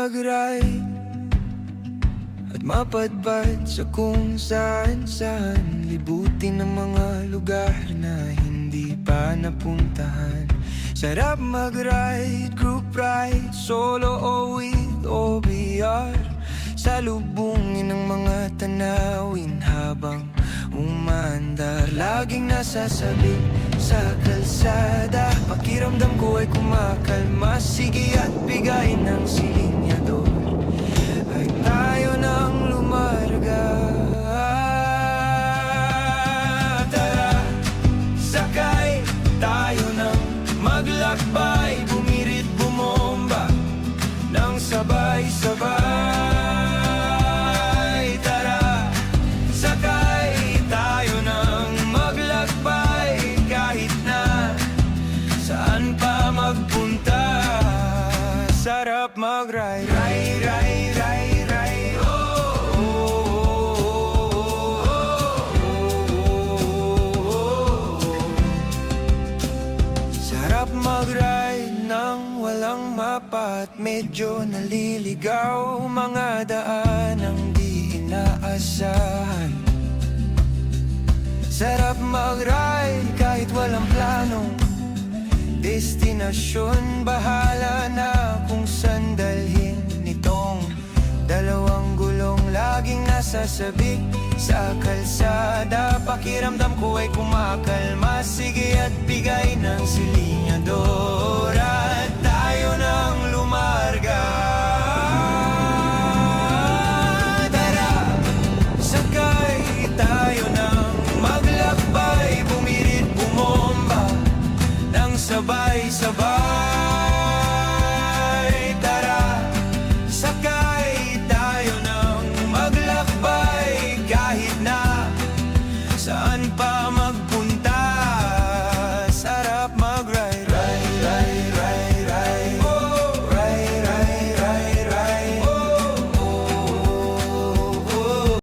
mag-ride at mapadpad sa kung saan-saan, libutin ang mga lugar na hindi pa napuntahan. Sarap mag-ride, group ride, solo o with OBR, salubungin ang mga tanawin habang umaandar. Laging nasasabi sa kalsada, pakiramdam ko ay kumakalma. Sige at bigay ng silinyador, ay tayo nang lumarga. Tara, sakay tayo nang maglakbay, bumirit bumomba nang sabay-sabay. Tara, sakay tayo nang maglakbay, kahit na saan pa magpunta. Sarap mag-ride, ride, ride, ride, ride. Oh, oh, oh, oh, oh. Sarap mag-ride nang walang mapa at medyo naliligaw, mga daan ang di inaasahan. Sarap mag-ride kahit walang planong destinasyon, bahala na kung saan dalhin nitong dalawang gulong. Laging nasasabik sa kalsada, pakiramdam ko ay kumakalma. Sige at bigay ng silinyador, at tayo nang lumarga. Tara, sakay tayo nang maglakbay, bumirit bumomba nang sabay-sabay.